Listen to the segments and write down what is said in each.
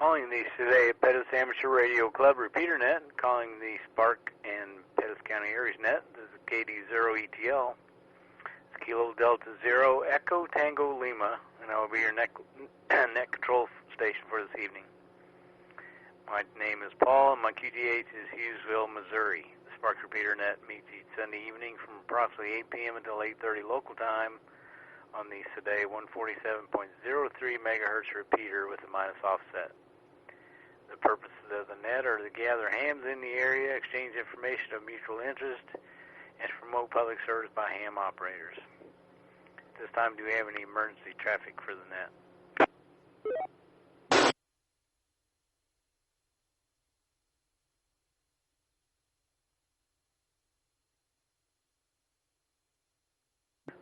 Calling the today Pettis Amateur Radio Club repeater net, calling the Spark and Pettis County Aries net. This is KD0ETL. It's Kilo Delta Zero Echo Tango Lima, and I will be your net control station for this evening. My name is Paul, and my QTH is Hughesville, Missouri. The Spark repeater net meets each Sunday evening from approximately 8 p.m. until 8:30 local time on the Today 147.03 megahertz repeater with a minus offset. The purposes of the net are to gather hams in the area, exchange information of mutual interest, and to promote public service by ham operators. At this time, do we have any emergency traffic for the net?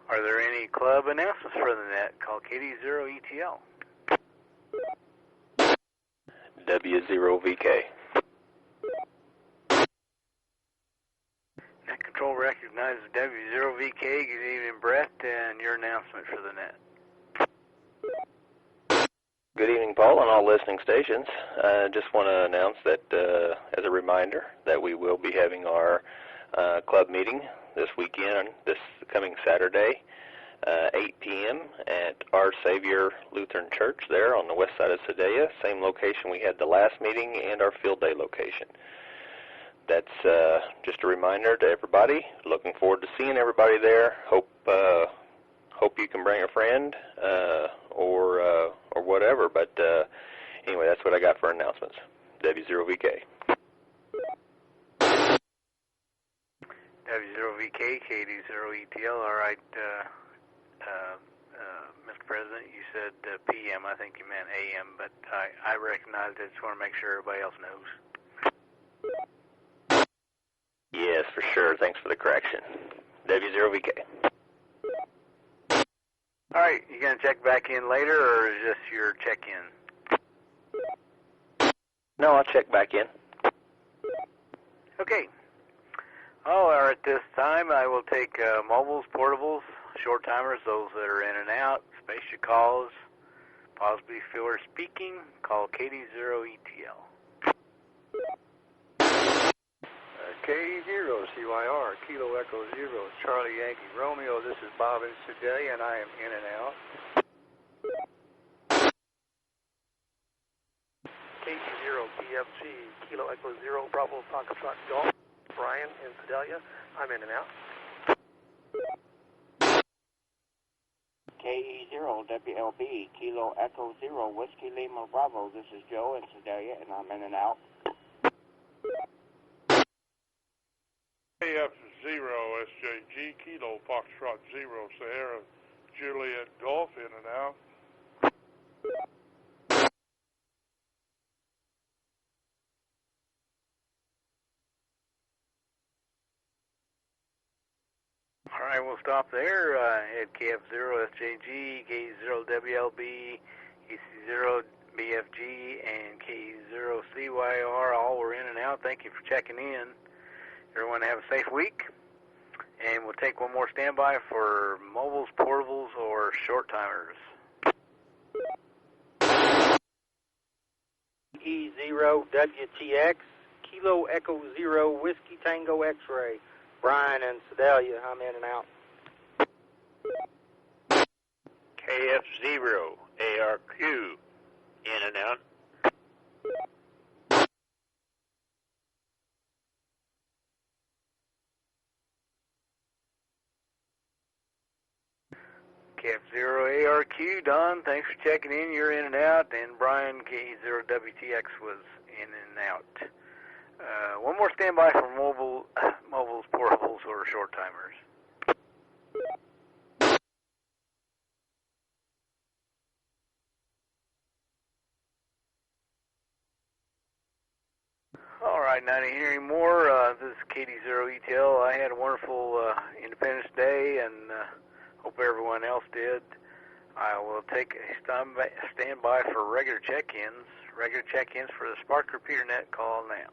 Are there any club announcements for the net? Call KD0ETL. W0VK. Net Control recognizes W0VK. Good evening, Brett, and your announcement for the net. Good evening, Paul, and all listening stations. I just want to announce that, as a reminder, that we will be having our club meeting this weekend, this coming Saturday, 8 p.m. at Our Savior Lutheran Church there on the west side of Sedalia, same location we had the last meeting and our field day location. That's just a reminder to everybody. Looking forward to seeing everybody there. Hope you can bring a friend or whatever, but anyway, that's what I got for announcements. W0VK. W0VK, KD0ETL. All right, Mr. President, you said PM. I think you meant AM, but I recognize it. Just want to make sure everybody else knows. Yes, for sure. Thanks for the correction. W0VK. All right, you going to check back in later, or is this your check-in? No, I'll check back in. Okay. Oh, at this time, I will take mobiles, portables, short timers, those that are in and out, spatial calls, possibly fewer speaking. Call KD0ETL. K0CYR, Kilo Echo Zero, Charlie Yankee Romeo. This is Bob in Sedalia, and I am in and out. KD0BFG, Kilo Echo Zero, Bravo Foxtrot Golf. Brian in Sedalia, I'm in and out. KE0WLB, Kilo Echo Zero, Whiskey Lima Bravo. This is Joe in Sedalia, and I'm in and out. KF0SJG, Kilo Foxtrot Zero, Sierra Juliet Golf, in and out. All right, we'll stop there. At KF0SJG, K0WLB, EC0BFG, and K0CYR, all were in and out. Thank you for checking in. Everyone have a safe week. And we'll take one more standby for mobiles, portables, or short timers. E0WTX, Kilo Echo Zero, Whiskey Tango X-Ray. Brian and Sedalia, I'm in and out. KF0ARQ, in and out. KF0ARQ, Don, thanks for checking in. You're in and out. And Brian, K0WTX was in and out. One more standby for mobiles, portables, or short timers. All right, now to hear any more, this is KD0ETL. I had a wonderful Independence Day, and hope everyone else did. I will take a standby for regular check-ins. Regular check-ins for the Spark repeater net. Call now.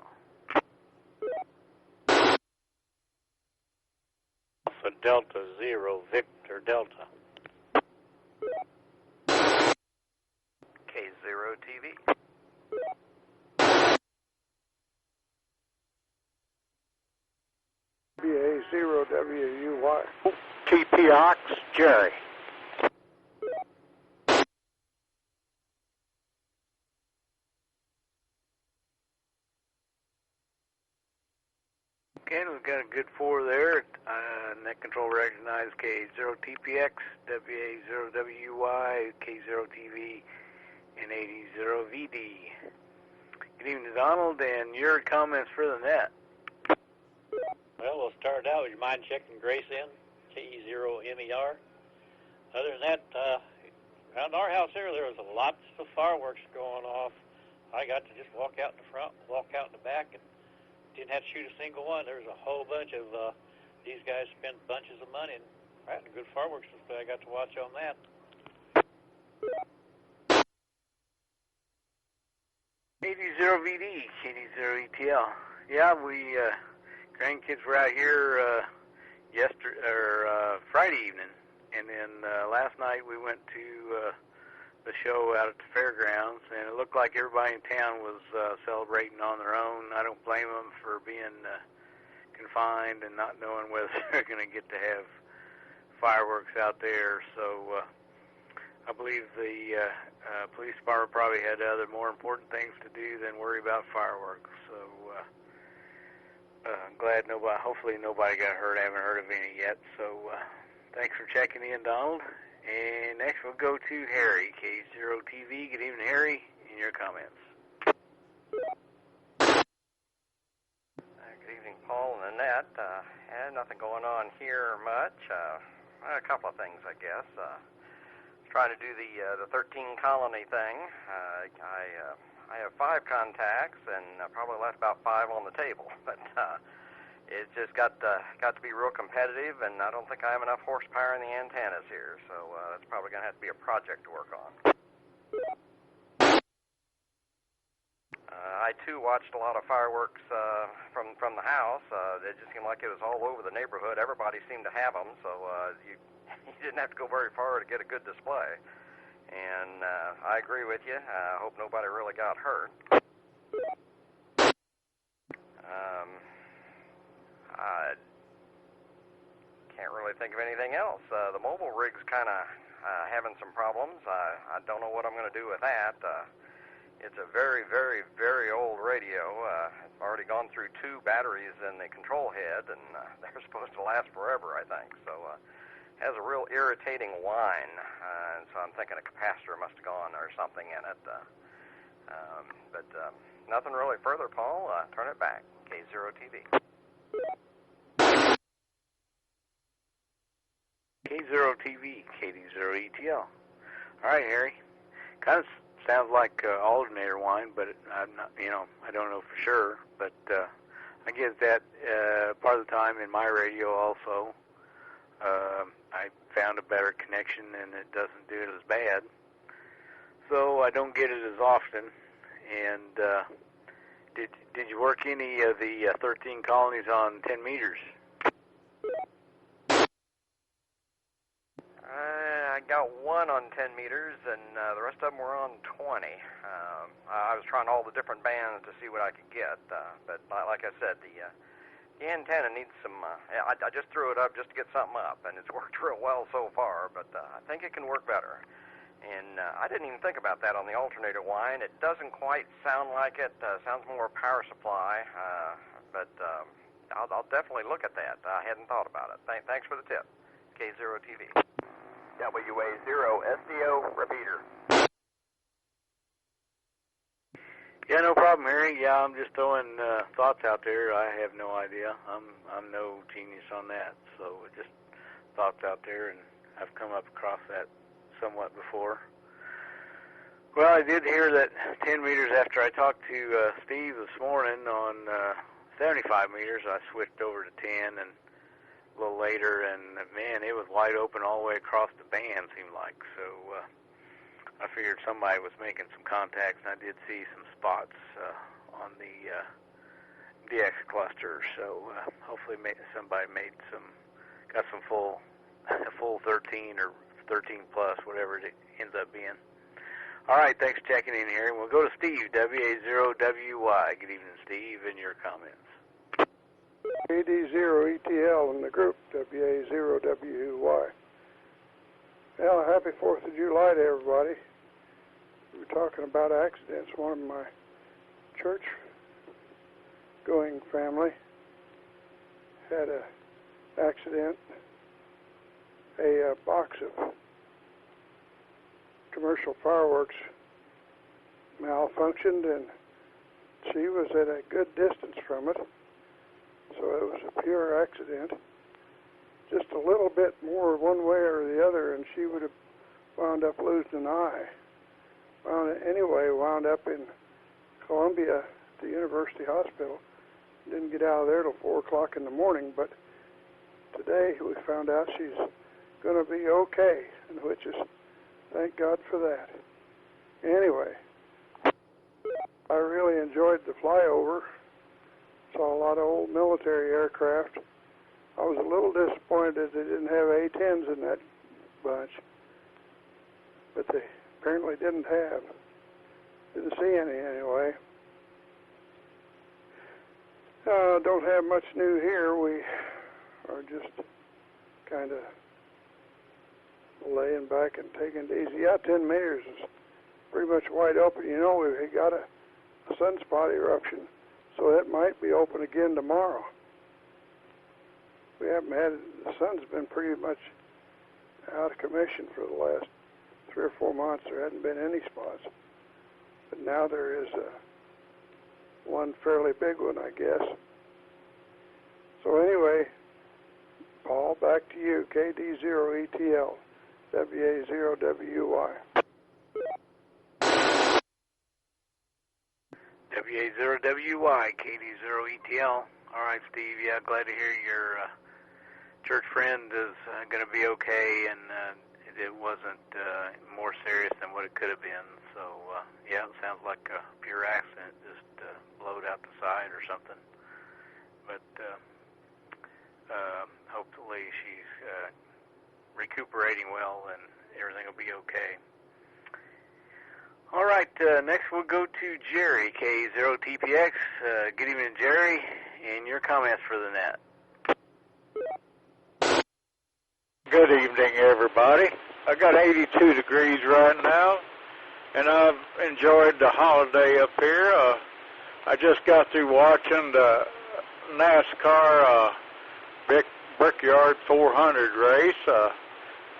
Alpha Delta Zero, Victor Delta. K0 TV. WA0WUY. TPOX, Jerry. Okay, we've got a good 4 there. Net control recognized K0TPX, WA0WY, K0TV, and 80VD. Good evening, Donald, and your comments for the net. Well, we'll start out. Would you mind checking Grace in? KE0MER. Other than that, around our house here, there was lots of fireworks going off. I got to just walk out in the front, walk out in the back, and didn't have to shoot a single one. There was a whole bunch of these guys spent bunches of money, and had a good fireworks display. I got to watch on that. 80VD, 80ETL. Yeah, we grandkids were out here Friday evening, and then last night we went to the show out at the fairgrounds, and it looked like everybody in town was celebrating on their own. I don't blame them for being confined and not knowing whether they're going to get to have fireworks out there. So I believe the police department probably had other more important things to do than worry about fireworks. So I'm glad hopefully nobody got hurt. I haven't heard of any yet. So thanks for checking in, Donald. And next we'll go to Harry, K0TV. Good evening, Harry, and your comments. Good evening, Paul and Annette. Nothing going on here much. A couple of things, I guess. Trying to do the 13 colony thing. I have 5 contacts and probably left about 5 on the table, but it's just got to be real competitive, and I don't think I have enough horsepower in the antennas here, so that's probably going to have to be a project to work on. I, too, watched a lot of fireworks from the house. It just seemed like it was all over the neighborhood. Everybody seemed to have them, so you didn't have to go very far to get a good display. And I agree with you. I hope nobody really got hurt. I can't really think of anything else. The mobile rig's kind of having some problems. I don't know what I'm going to do with that. It's a very, very, very old radio. It's already gone through 2 batteries in the control head, and they're supposed to last forever, I think. So it has a real irritating whine, and so I'm thinking a capacitor must have gone or something in it. But nothing really further, Paul. Turn it back. K0TV. K0TV, KD0ETL. All right, Harry. Kind of sounds like alternator whine, but I'm not, I don't know for sure. But I get that part of the time in my radio also. I found a better connection, and it doesn't do it as bad. So I don't get it as often. And did you work any of the 13 colonies on 10 meters? I got 1 on 10 meters, and the rest of them were on 20. I was trying all the different bands to see what I could get, but like I said, the antenna needs some... I just threw it up just to get something up, and it's worked real well so far, but I think it can work better. And I didn't even think about that on the alternator whine. It doesn't quite sound like it. Sounds more power supply, but I'll definitely look at that. I hadn't thought about it. Thanks for the tip. K0TV. WA0SDO repeater. Yeah, no problem, Harry. Yeah, I'm just throwing thoughts out there. I have no idea. I'm no genius on that, so just thoughts out there, and I've come up across that somewhat before. Well, I did hear that 10 meters after I talked to Steve this morning on 75 meters, I switched over to 10 and a little later, and man, it was wide open all the way across the band, seemed like. So I figured somebody was making some contacts, and I did see some spots on the DX cluster. So hopefully somebody got some full 13 or 13 plus, whatever it ends up being. All right, thanks for checking in here. We'll go to Steve, WA0WY. Good evening, Steve, and your comments. KD0ETL in the group, WA0WY. Well, happy 4th of July to everybody. We were talking about accidents. One of my church-going family had an accident. A box of commercial fireworks malfunctioned, and she was at a good distance from it, so it was a pure accident. Just a little bit more one way or the other, and she would have wound up losing an eye. Wound up in Columbia at the University Hospital. Didn't get out of there till 4 o'clock in the morning, but today we found out she's going to be okay, and which is, thank God for that. Anyway, I really enjoyed the flyover. Saw a lot of old military aircraft. I was a little disappointed that they didn't have A-10s in that bunch, but they apparently didn't see any anyway. Don't have much new here. We are just kind of laying back and taking it easy. Yeah, 10 meters is pretty much wide open. You know, we got a sunspot eruption, so that might be open again tomorrow. We haven't had, the sun's been pretty much out of commission for the last 3 or 4 months. There hadn't been any spots. But now there is one fairly big one, I guess. So anyway, Paul, back to you, KD0ETL, WA0WY. WA0WY, KD0ETL. All right, Steve, yeah, glad to hear your church friend is going to be okay, and it wasn't more serious than what it could have been. So, yeah, it sounds like a pure accident, just blowed out the side or something. But hopefully she's recuperating well and everything will be okay. All right, next we'll go to Jerry, K0TPX. Good evening, Jerry, and your comments for the net. Good evening, everybody. I got 82 degrees right now, and I've enjoyed the holiday up here. I just got through watching the NASCAR Brickyard 400 race.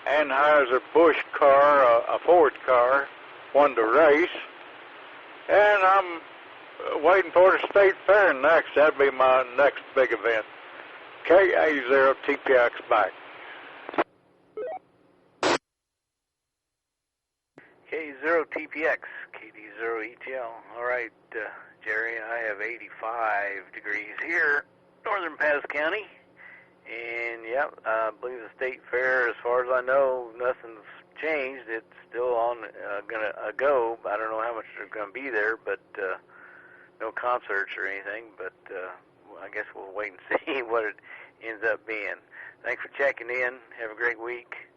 Anheuser-Busch car, a Ford car, won the race, and I'm waiting for the State Fair next. That'll be my next big event. KA0TPX back. K0TPX, KD0ETL. All right, Jerry, I have 85 degrees here, northern Paz County. And, yeah, I believe the State Fair, as far as I know, nothing's changed. It's still on, going to go. I don't know how much there's going to be there, but no concerts or anything. But I guess we'll wait and see what it ends up being. Thanks for checking in. Have a great week.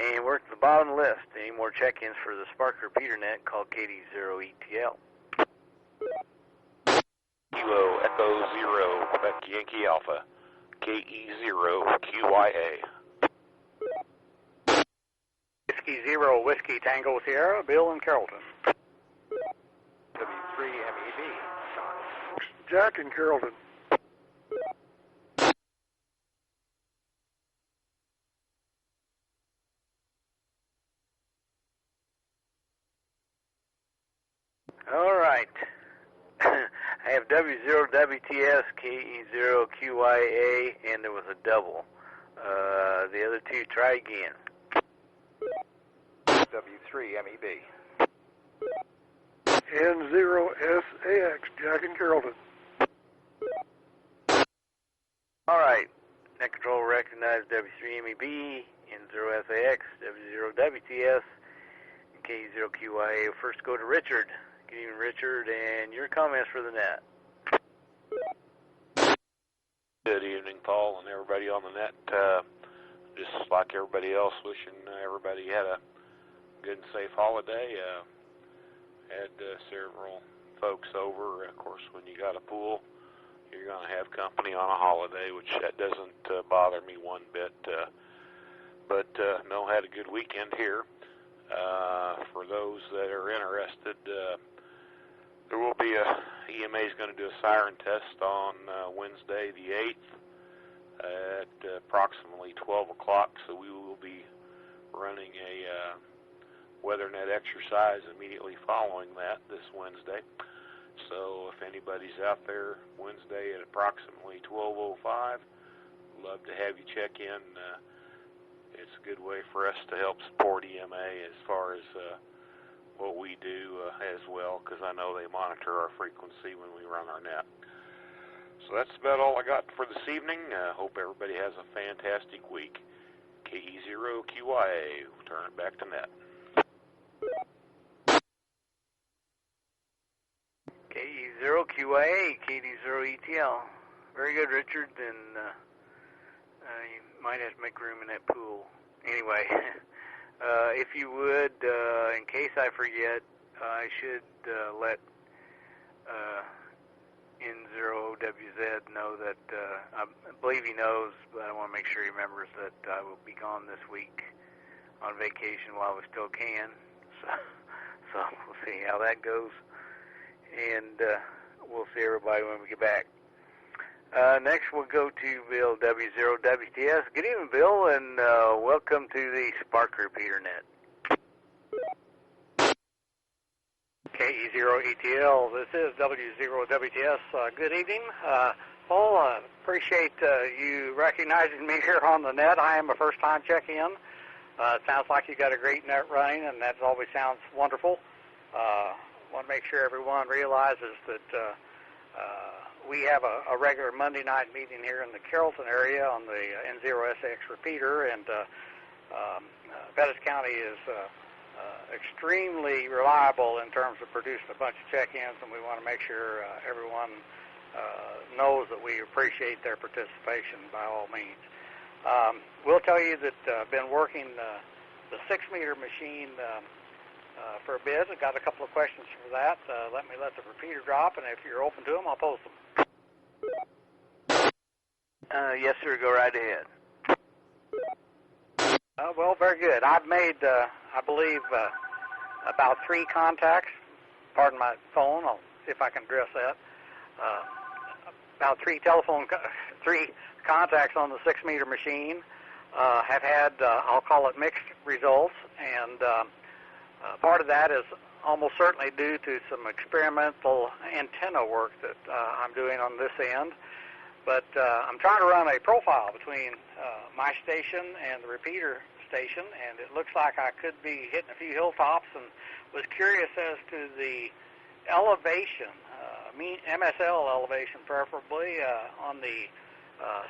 And we're at the bottom of the list. Any more check-ins for the Spark Repeater Net, call KD0ETL. Kilo Echo 0, Quebec Yankee Alpha, KE0QYA. Whiskey 0, Whiskey Tango Sierra, Bill in Carrollton. W3MEB, Sean. Jack in Carrollton. All right. I have W0WTS, KE0QYA, and there was a double. The other two, try again. W3MEB. N0SAX, Jack in Carrollton. All right. Net control recognized W3MEB, N0SAX, W0WTS, and KE0QYA. First go to Richard. Good evening, Richard, and your comments for the net. Good evening, Paul, and everybody on the net. Just like everybody else, wishing everybody had a good and safe holiday. Had several folks over. Of course, when you got a pool, you're going to have company on a holiday, which that doesn't bother me one bit. But no, had a good weekend here. For those that are interested, there will be EMA is going to do a siren test on Wednesday the 8th at approximately 12 o'clock, so we will be running a WeatherNet exercise immediately following that this Wednesday. So if anybody's out there Wednesday at approximately 12:05, love to have you check in. It's a good way for us to help support EMA as far as what we do as well, because I know they monitor our frequency when we run our net. So that's about all I got for this evening. Hope everybody has a fantastic week. KE0QIA, we'll turn it back to net. KE0QIA, KD0ETL. Very good, Richard, and you might have to make room in that pool. Anyway, if you would, in case I forget, I should let N0WZ know that, I believe he knows, but I want to make sure he remembers that I will be gone this week on vacation while we still can. So we'll see how that goes, and we'll see everybody when we get back. Next, we'll go to Bill W0WTS. Good evening, Bill, and welcome to the Spark Repeater Net. KE0ETL, this is W0WTS. Good evening. Paul, appreciate you recognizing me here on the net. I am a first-time check-in. It sounds like you got a great net running, and that always sounds wonderful. Want to make sure everyone realizes that we have a regular Monday night meeting here in the Carrollton area on the N0SX repeater, and Pettis County is extremely reliable in terms of producing a bunch of check-ins, and we want to make sure everyone knows that we appreciate their participation by all means. We'll tell you that I've been working the 6-meter machine for a bit. I've got a couple of questions for that. Let me let the repeater drop, and if you're open to them, I'll post them. Yes, sir. Go right ahead. Well, very good. I've made, I believe, about 3 contacts. Pardon my phone. I'll see if I can address that. About 3 contacts on the 6-meter machine. Have had, I'll call it mixed results, and part of that is almost certainly due to some experimental antenna work that I'm doing on this end. But I'm trying to run a profile between my station and the repeater station, and it looks like I could be hitting a few hilltops, and was curious as to the elevation, MSL elevation preferably, on the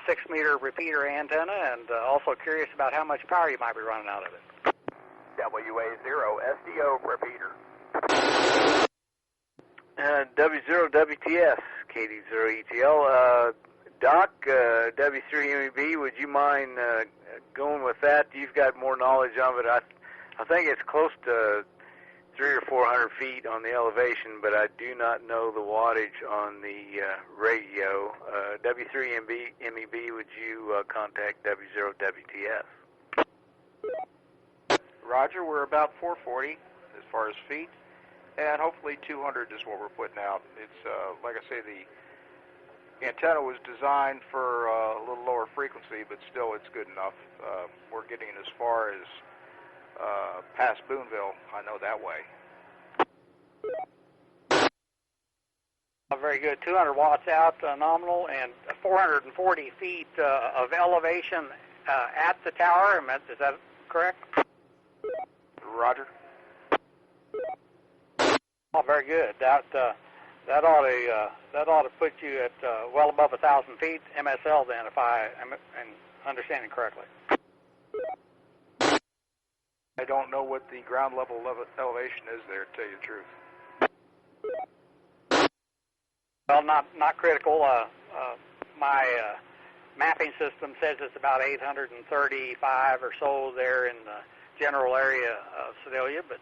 6-meter repeater antenna, and also curious about how much power you might be running out of it. WA0 SDO repeater. W0WTS, KD0ETL. Doc, W3MEB, would you mind going with that? You've got more knowledge of it. I think it's close to 300 or 400 feet on the elevation, but I do not know the wattage on the radio. W3MEB, would you contact W0WTS? Roger, we're about 440 as far as feet, and hopefully 200 is what we're putting out. It's, like I say, the antenna was designed for a little lower frequency, but still it's good enough. We're getting as far as past Boonville, I know that way. Very good. 200 watts out, nominal, and 440 feet of elevation at the tower. Is that correct? Roger. Oh, very good. That ought to put you at well above 1,000 feet MSL then, if I am understanding correctly. I don't know what the ground level elevation is there, to tell you the truth. Well, not critical. My mapping system says it's about 835 or so there in the general area of Sedalia, but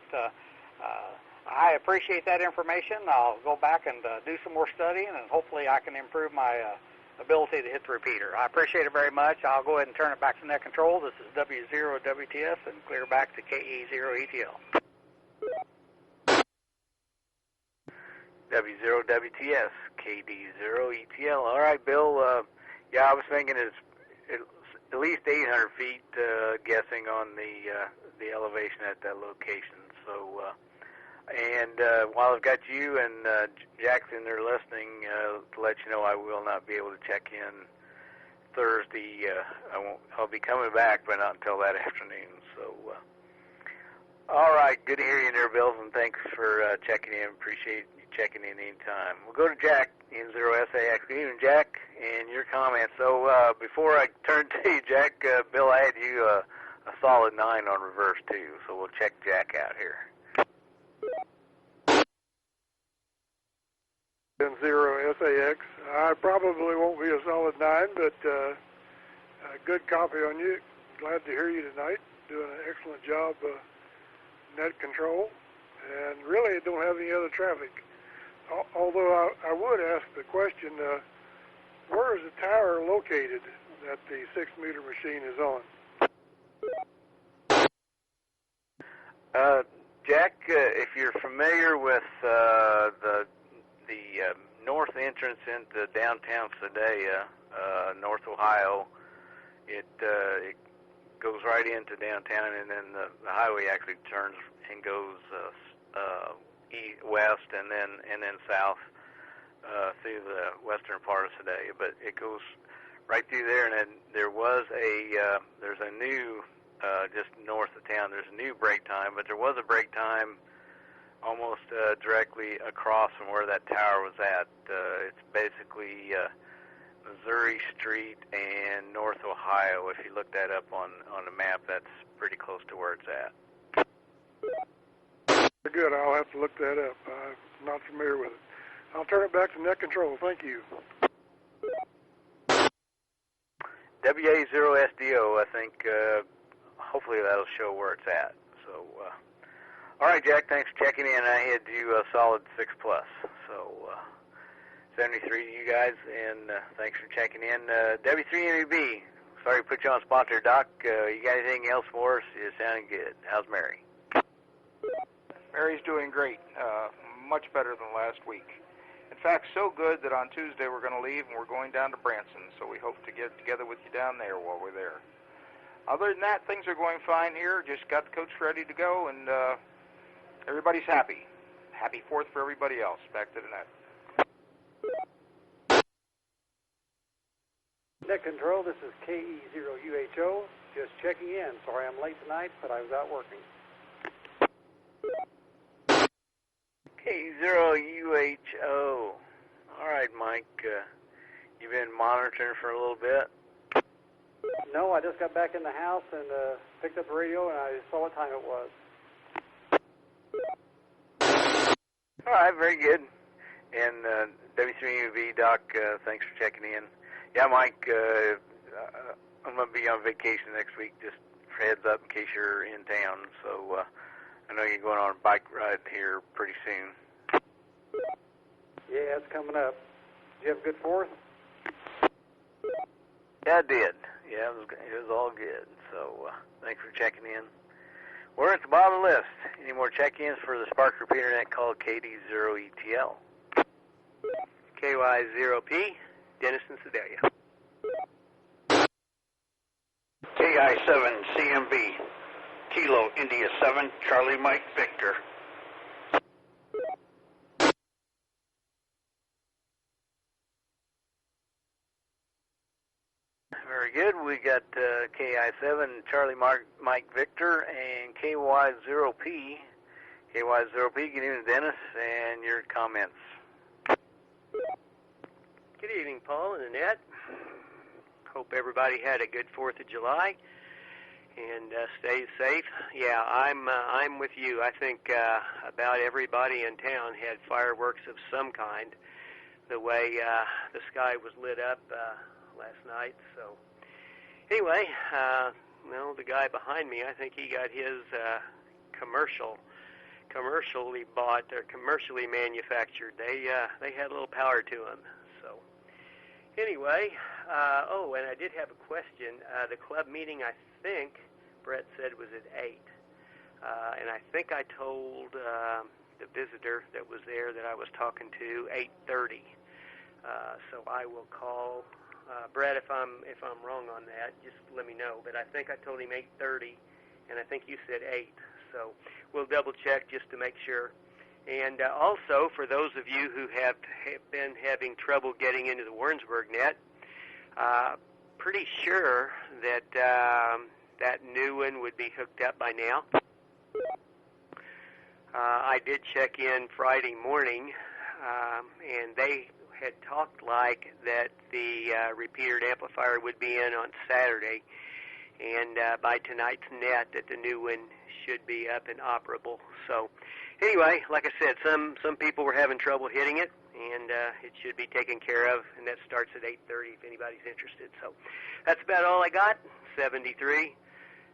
I appreciate that information. I'll go back and do some more studying, and hopefully I can improve my ability to hit the repeater. I appreciate it very much. I'll go ahead and turn it back to net control. This is W0WTS and clear back to KE0ETL. W0WTS, KD0ETL. All right, Bill. Yeah, I was thinking it's at least 800 feet, guessing on the elevation at that location. So, while I've got you and Jack's in there listening, to let you know I will not be able to check in Thursday. I'll be coming back, but not until that afternoon. So, all right, good to hear you there, Bill, and thanks for checking in. Appreciate you checking in anytime. We'll go to Jack, N0SAX. Good evening, Jack, and your comments. So before I turn to you, Jack, Bill, I had you a solid 9 on reverse, too, so we'll check Jack out here. N0SAX. I probably won't be a solid 9, but a good copy on you. Glad to hear you tonight. Doing an excellent job net control, and really don't have any other traffic. Although I would ask the question, where is the tower located that the 6-meter machine is on? Jack, if you're familiar with the north entrance into downtown Sedalia, North Ohio, it goes right into downtown, and then the highway actually turns and goes west and then south through the western part of Sedalia. But it goes right through there, and then there's a new just north of town. There's a new break time, but there was a break time almost directly across from where that tower was at. It's basically Missouri Street and North Ohio. If you look that up on the map, that's pretty close to where it's at. Good. I'll have to look that up. I'm not familiar with it. I'll turn it back to net control. Thank you. WA0SDO, I think, hopefully that'll show where it's at. So, all right, Jack, thanks for checking in. I had you a solid 6+. So, 73 to you guys, and thanks for checking in. W3MEB, sorry to put you on the spot there, Doc. You got anything else for us? You're sounding good. How's Mary? Mary's doing great, much better than last week. In fact, so good that on Tuesday we're going to leave and we're going down to Branson, so we hope to get together with you down there while we're there. Other than that, things are going fine here. Just got the coach ready to go, and everybody's happy. Happy 4th for everybody else. Back to the net. Net control, this is KE0UHO. Just checking in. Sorry I'm late tonight, but I was out working. KE0UHO. All right, Mike. You've been monitoring for a little bit? No, I just got back in the house and picked up the radio, and I saw what time it was. All right, very good. And W3UV, Doc, thanks for checking in. Yeah, Mike, I'm going to be on vacation next week, just for heads up in case you're in town. So I know you're going on a bike ride here pretty soon. Yeah, it's coming up. Did you have a good 4th? Yeah, I did. Yeah, it was all good. So thanks for checking in. We're at the bottom of the list. Any more check-ins for the Spark Repeater Net called KD0ETL? KY0P, Dennis in Sedalia. KI7CMB, Kilo India 7, Charlie Mike Victor. Very good. We got KI7, Charlie Mike Victor, and KY0P. KY0P, good evening, Dennis, and your comments. Good evening, Paul and Annette. Hope everybody had a good 4th of July and stay safe. Yeah, I'm with you. I think about everybody in town had fireworks of some kind. The way the sky was lit up last night. So anyway, the guy behind me, I think he got his commercial commercially bought or commercially manufactured. They had a little power to them. So anyway, and I did have a question. The club meeting, I think Brett said, was at 8, and I think I told the visitor that was there that I was talking to 8:30. So I will call Brett if I'm wrong on that. Just let me know. But I think I told him 8:30, and I think you said 8. So we'll double check just to make sure. And also, for those of you who have been having trouble getting into the Warrensburg net, pretty sure that that new one would be hooked up by now. I did check in Friday morning, and they had talked like that the repeatered amplifier would be in on Saturday, and by tonight's net that the new one should be up and operable. So anyway, like I said, some people were having trouble hitting it, and it should be taken care of, and that starts at 8:30 if anybody's interested. So that's about all I got. 73.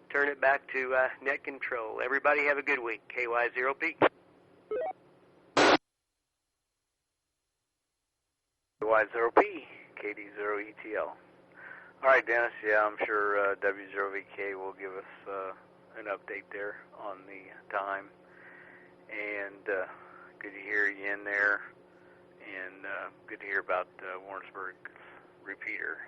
Turn it back to net control. Everybody have a good week. KY0P. KY0P, KD0ETL. All right, Dennis. Yeah, I'm sure W0VK will give us an update there on the time. And good to hear you in there. And good to hear about Warrensburg's repeater.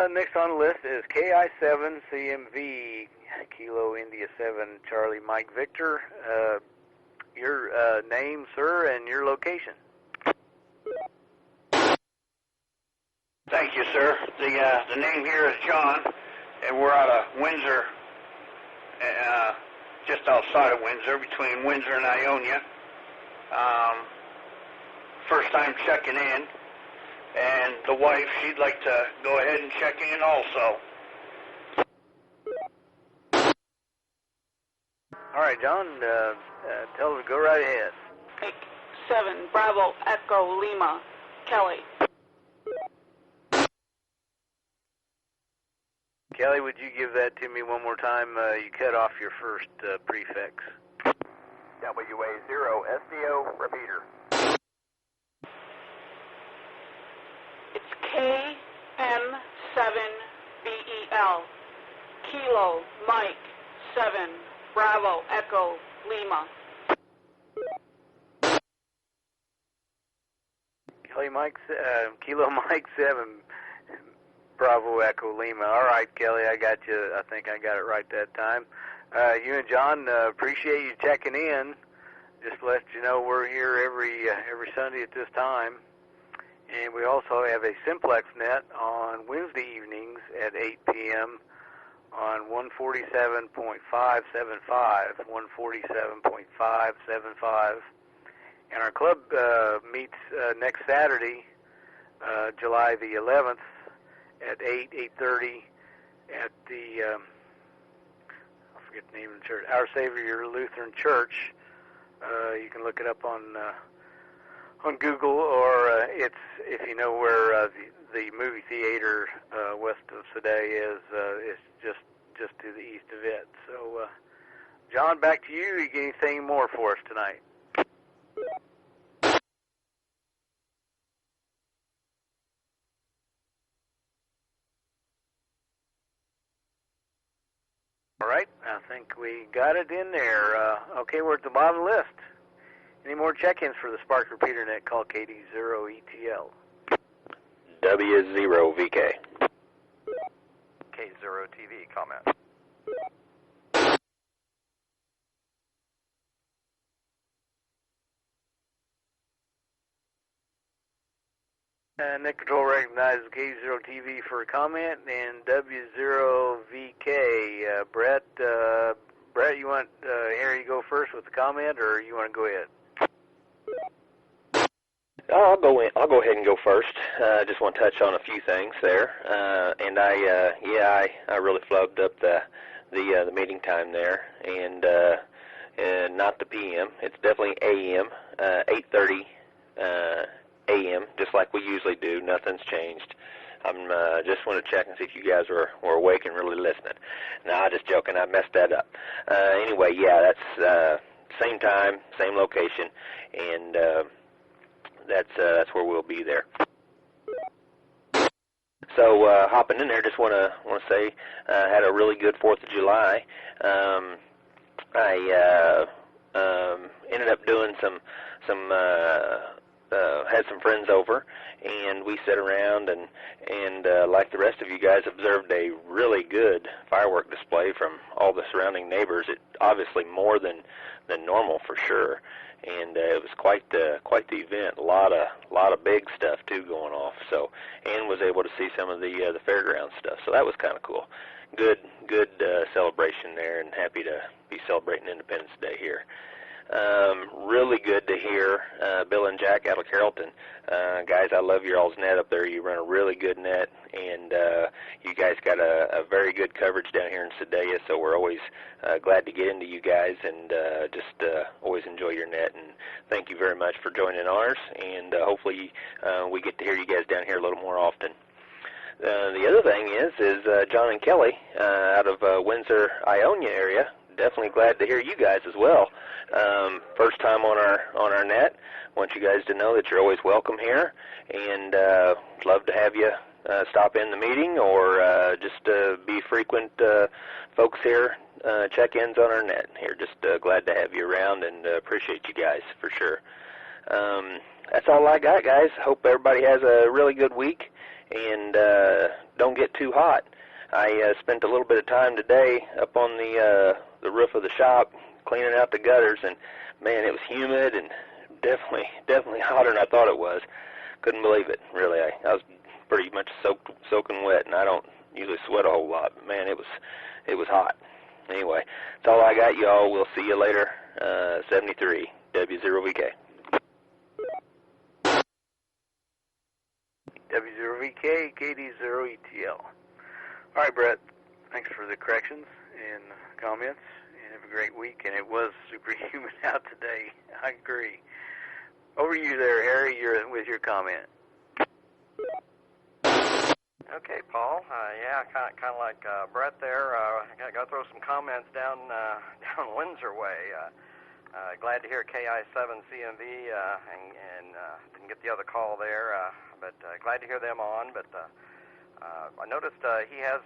Next on the list is KI7CMV, Kilo India 7, Charlie Mike Victor. Your name, sir, and your location. Thank you, sir. The name here is John, and we're out of Windsor, just outside of Windsor, between Windsor and Ionia. First time checking in, and the wife, she'd like to go ahead and check in also. All right, John, tell her to go right ahead. 7, Bravo, Echo, Lima, Kelly. Kelly, would you give that to me one more time? You cut off your first prefix. WA0 SDO repeater. It's KM7BEL, Kilo, Mike, 7, Bravo, Echo, Lima. Kilo Mike 7, Bravo, Echo, Lima. All right, Kelly, I got you. I think I got it right that time. You and John, appreciate you checking in. Just to let you know, we're here every Sunday at this time. And we also have a simplex net on Wednesday evenings at 8 p.m. on 147.575, 147.575. And our club meets next Saturday, July the 11th, at 8:30 at the, I forget the name of the church, Our Savior Lutheran Church. You can look it up on Google, or it's, if you know where the movie theater west of Sadeh is, it's just to the east of it. So, John, back to you. You got anything more for us tonight? All right, I think we got it in there. Okay, we're at the bottom of the list. Any more check-ins for the Spark repeater net? Call KD0ETL. W0VK. K0TV, comment. Net Control recognizes K0TV for a comment, and W0VK. Brett, you want Harry to go first with the comment, or you want to go ahead? I'll go ahead and go first. I just want to touch on a few things there, and I really flubbed up the meeting time there, and not the PM. It's definitely AM, 8:30 AM, just like we usually do. Nothing's changed. I'm just want to check and see if you guys were awake and really listening. No, I'm just joking. I messed that up. Anyway, yeah, same time, same location, and that's where we'll be there. So hopping in there, just want to say had a really good 4th of July. I ended up doing some had some friends over, and we sat around and like the rest of you guys, observed a really good firework display from all the surrounding neighbors. It obviously more than normal for sure, and it was quite the event. A lot of big stuff too going off. So, and was able to see some of the fairground stuff. So that was kind of cool. Good celebration there, and happy to be celebrating Independence Day here. Really good to hear Bill and Jack out of Carrollton. Guys, I love your all's net up there. You run a really good net, and you guys got a very good coverage down here in Sedalia, so we're always glad to get into you guys, and just always enjoy your net. And thank you very much for joining ours, and hopefully we get to hear you guys down here a little more often. The other thing is John and Kelly out of Windsor, Ionia area. Definitely glad to hear you guys as well. First time on our net. Want you guys to know that you're always welcome here, and love to have you stop in the meeting or just be frequent folks here, check-ins on our net here. Just glad to have you around, and appreciate you guys for sure. That's all I got, guys. Hope everybody has a really good week, and don't get too hot. I spent a little bit of time today up on the roof of the shop cleaning out the gutters, and man, it was humid and definitely hotter than I thought it was. Couldn't believe it, really. I was pretty much soaking wet, and I don't usually sweat a whole lot, but man, it was hot. Anyway, that's all I got, y'all. We'll see you later. 73 W0VK. W0VK, KD0ETL. All right, Brett, thanks for the corrections and comments, and have a great week. And it was super humid out today. I agree. Over to you there, Harry, with your comment. Okay, Paul. Yeah, kind of like Brett there. I got to throw some comments down Windsor way. Glad to hear KI7CMV and didn't get the other call there, but glad to hear them on. But I noticed he has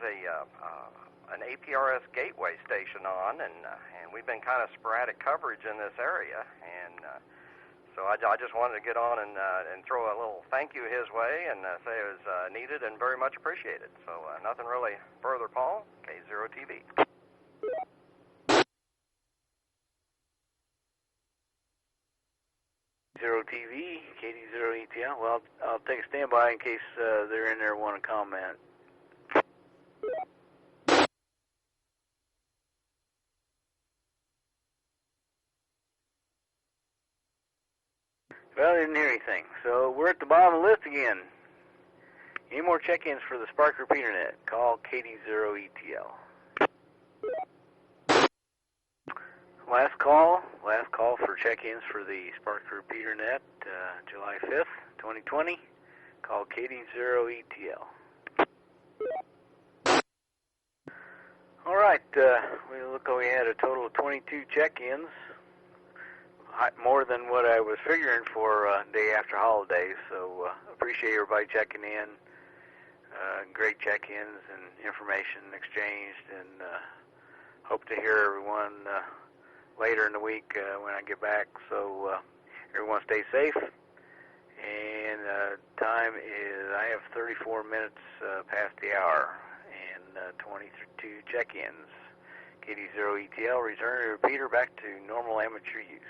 an APRS gateway station on, and we've been kind of sporadic coverage in this area, and so I just wanted to get on and throw a little thank you his way and say it was needed and very much appreciated. So nothing really further, Paul. K0TV. Zero TV, KD0ETL. Well, I'll take a standby in case they're in there and want to comment. Well, I didn't hear anything. So we're at the bottom of the list again. Any more check-ins for the Spark Repeater Net? Call KD0ETL. Last call for check-ins for the Spark Repeater Net, July 5th, 2020. Call KD0ETL. All right, we look like we had a total of 22 check-ins. More than what I was figuring for day after holidays, so appreciate everybody checking in. Great check-ins and information exchanged, and hope to hear everyone later in the week when I get back. So everyone stay safe, and time is, I have 34 minutes past the hour, and 22 check-ins. KD0ETL, return the repeater back to normal amateur use.